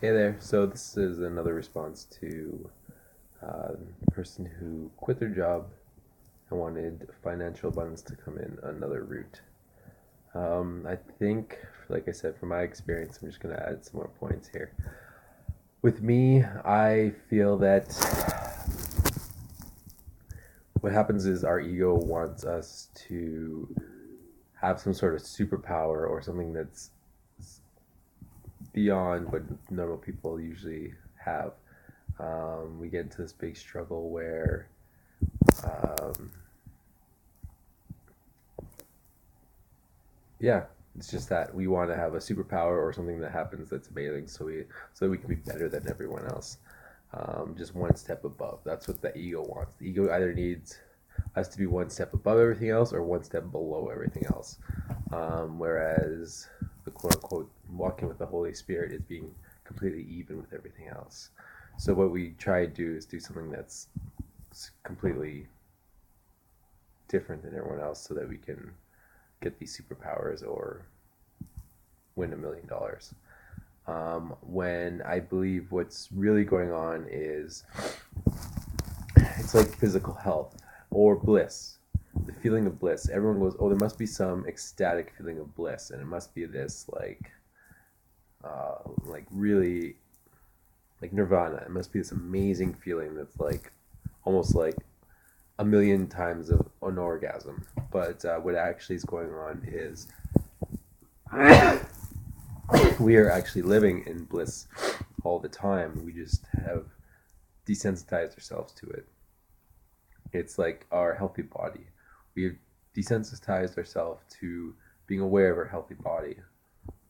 Hey there. So this is another response to a person who quit their job and wanted financial abundance to come in another route. I think, like I said, from my experience, I'm just going to add some more points here. With me, I feel that what happens is our ego wants us to have some sort of superpower or something that's beyond what normal people usually have. We get into this big struggle where um, yeah, it's just that we want to have a superpower or something that happens that's amazing, so that we can be better than everyone else, just one step above. That's what the ego wants. The ego either needs us to be one step above everything else or one step below everything else, whereas the quote unquote walking with the Holy Spirit is being completely even with everything else. So what we try to do is do something that's completely different than everyone else, so that we can get these superpowers or win $1 million. When I believe what's really going on is it's like physical health or bliss, the feeling of bliss. Everyone goes, oh, there must be some ecstatic feeling of bliss, and it must be this like really like nirvana. It must be this amazing feeling that's like almost like a million times of an orgasm. But what actually is going on is we are actually living in bliss all the time. We just have desensitized ourselves to it. It's like our healthy body. We have desensitized ourselves to being aware of our healthy body.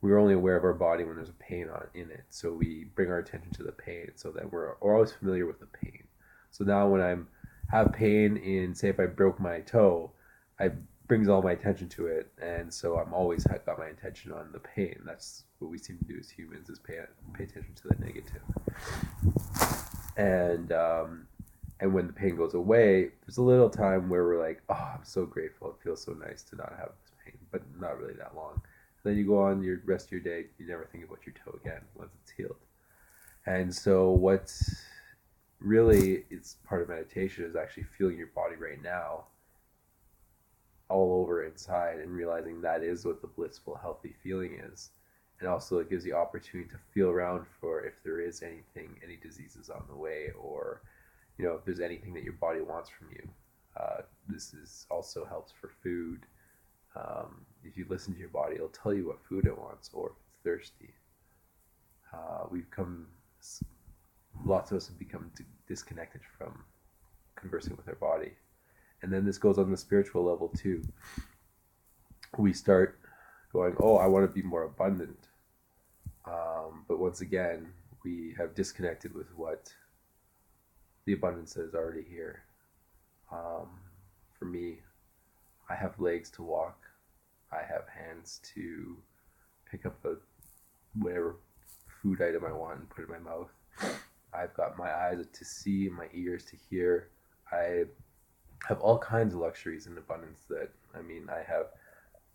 We're only aware of our body when there's a pain in it. So we bring our attention to the pain so that we're always familiar with the pain. So now when I'm have pain in, say, if I broke my toe, I brings all my attention to it, and so I'm always got my attention on the pain. That's what we seem to do as humans, is pay attention to the negative. And and when the pain goes away, there's a little time where we're like, oh, I'm so grateful. It feels so nice to not have this pain, but not really that long. And then you go on your rest of your day, you never think about your toe again once it's healed. And so what's really is part of meditation is actually feeling your body right now all over inside and realizing that is what the blissful healthy feeling is. And also it gives you opportunity to feel around for if there is anything, any diseases on the way, or if there's anything that your body wants from you. This is also helps for food. If you listen to your body, it'll tell you what food it wants or if it's thirsty. We've come Lots of us have become disconnected from conversing with our body. And then this goes on the spiritual level too. We start going, oh, I want to be more abundant. But once again, we have disconnected with what the abundance that is already here. For me, I have legs to walk. I have hands to pick up whatever food item I want and put it in my mouth. I've got my eyes to see, my ears to hear. I have all kinds of luxuries in abundance I have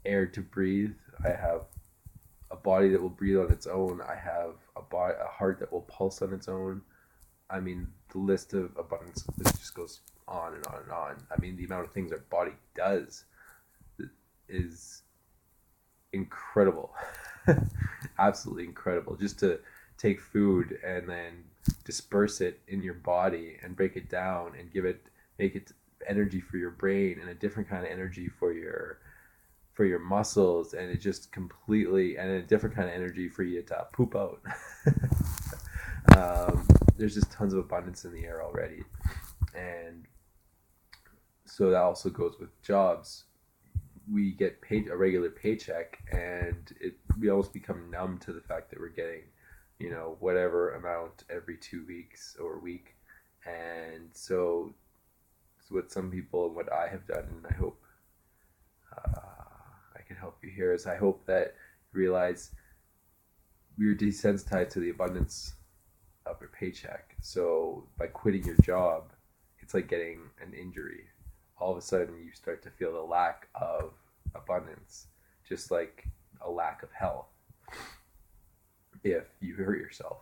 air to breathe. I have a body that will breathe on its own. I have a heart that will pulse on its own. The list of abundance just goes on and on and on. The amount of things our body does is incredible. Absolutely incredible. Just to take food and then disperse it in your body and break it down and make it energy for your brain and a different kind of energy for your muscles, and it just completely, and a different kind of energy for you to poop out. There's just tons of abundance in the air already. And so that also goes with jobs. We get paid a regular paycheck, and we almost become numb to the fact that we're getting whatever amount every 2 weeks or a week. And so what some people and what I have done, and I hope I can help you here, is I hope that you realize we're desensitized to the abundance of your paycheck. So by quitting your job, it's like getting an injury. All of a sudden you start to feel the lack of abundance, just like a lack of health if you hurt yourself.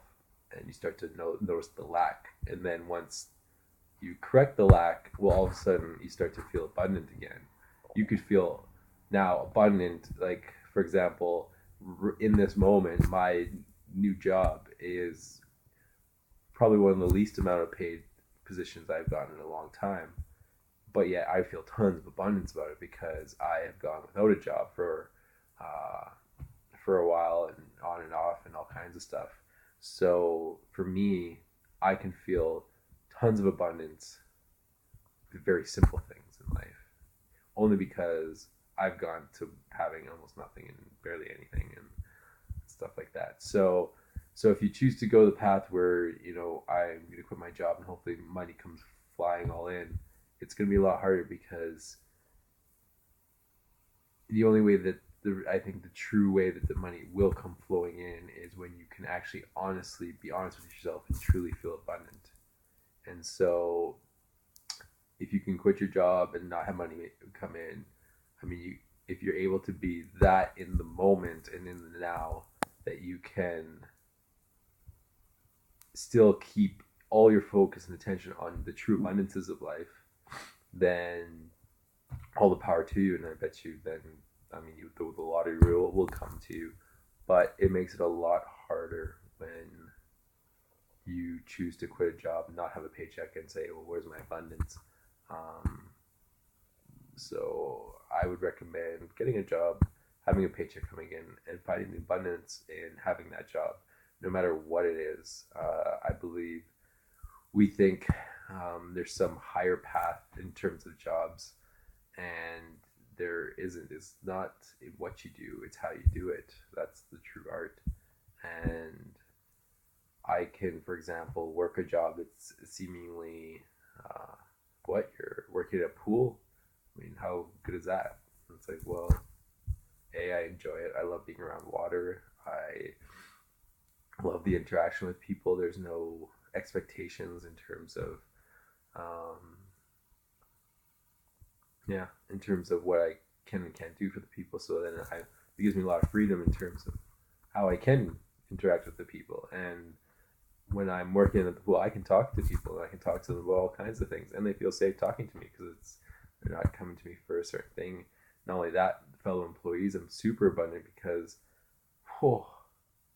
and you start to notice the lack. And then once you correct the lack, well, all of a sudden you start to feel abundant again. You could feel now abundant, like, for example, in this moment, my new job is probably one of the least amount of paid positions I've gotten in a long time. But yet I feel tons of abundance about it because I have gone without a job for a while and on and off and all kinds of stuff. So for me, I can feel tons of abundance with very simple things in life, only because I've gone to having almost nothing and barely anything and stuff like that. So if you choose to go the path where, I'm going to quit my job and hopefully money comes flying all in, it's going to be a lot harder, because the only way that I think the true way that the money will come flowing in is when you can actually honestly be honest with yourself and truly feel abundant. And so if you can quit your job and not have money come in, I mean, if you're able to be that in the moment and in the now, that you can still keep all your focus and attention on the true abundances of life, then all the power to you. And I bet you then, the lottery will come to you. But it makes it a lot harder when you choose to quit a job and not have a paycheck and say, well, where's my abundance? So I would recommend getting a job, having a paycheck coming in, and finding the abundance in having that job, no matter what it is. I believe we think there's some higher path in terms of jobs, and there isn't. It's not what you do, it's how you do it. That's the true art. And I can, for example, work a job that's seemingly, you're working at a pool? I mean, how good is that? It's like, well, I enjoy it. I love being around water. I love the interaction with people. There's no expectations in terms of, in terms of what I can and can't do for the people. So then it gives me a lot of freedom in terms of how I can interact with the people. And when I'm working at the pool, I can talk to people, and I can talk to them about all kinds of things, and they feel safe talking to me because they're not coming to me for a certain thing. Not only that, fellow employees, I'm super abundant because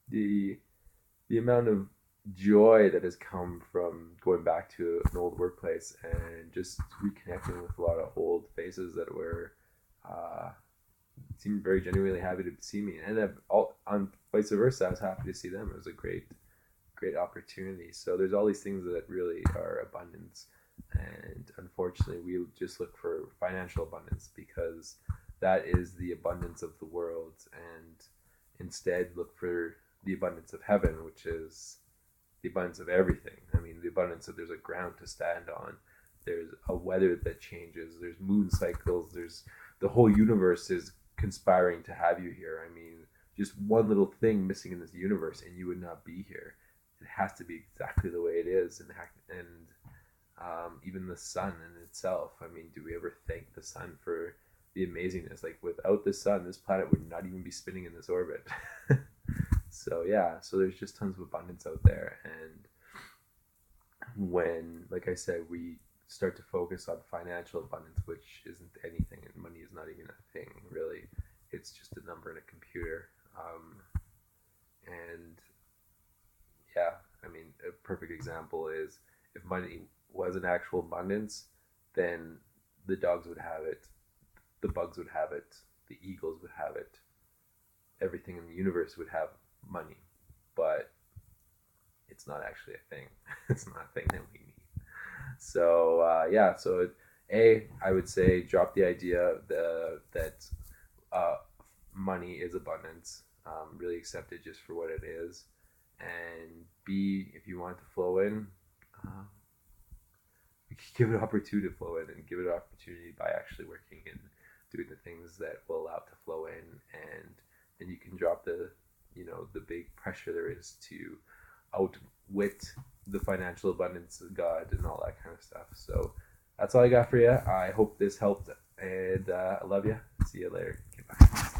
the amount of joy that has come from going back to an old workplace and just reconnecting with a lot of old faces that were seemed very genuinely happy to see me, and on vice versa, I was happy to see them. It was a great opportunity. So there's all these things that really are abundance, and unfortunately we just look for financial abundance because that is the abundance of the world, and instead look for the abundance of heaven, which is the abundance of everything. I mean, the abundance of there's a ground to stand on, there's a weather that changes, there's moon cycles, there's the whole universe is conspiring to have you here. I mean, just one little thing missing in this universe and you would not be here. It has to be exactly the way it is. And even the sun in itself, I mean, do we ever thank the sun for the amazingness? Like, without the sun, this planet would not even be spinning in this orbit. So there's just tons of abundance out there. And when, like I said, we start to focus on financial abundance, which isn't anything, and money is not even a thing, really. It's just a number in a computer. A perfect example is if money was an actual abundance, then the dogs would have it, the bugs would have it, the eagles would have it, everything in the universe would have money. But it's not actually a thing. It's not a thing that we need. So I would say drop the idea that money is abundance. Really accept it just for what it is. And B, if you want it to flow in, give it an opportunity to flow in, and give it an opportunity by actually working and doing the things that will allow it to flow in. And then you can drop the big pressure there is to outwit the financial abundance of God and all that kind of stuff. So that's all I got for you. I hope this helped, and I love you. See you later. Okay, bye.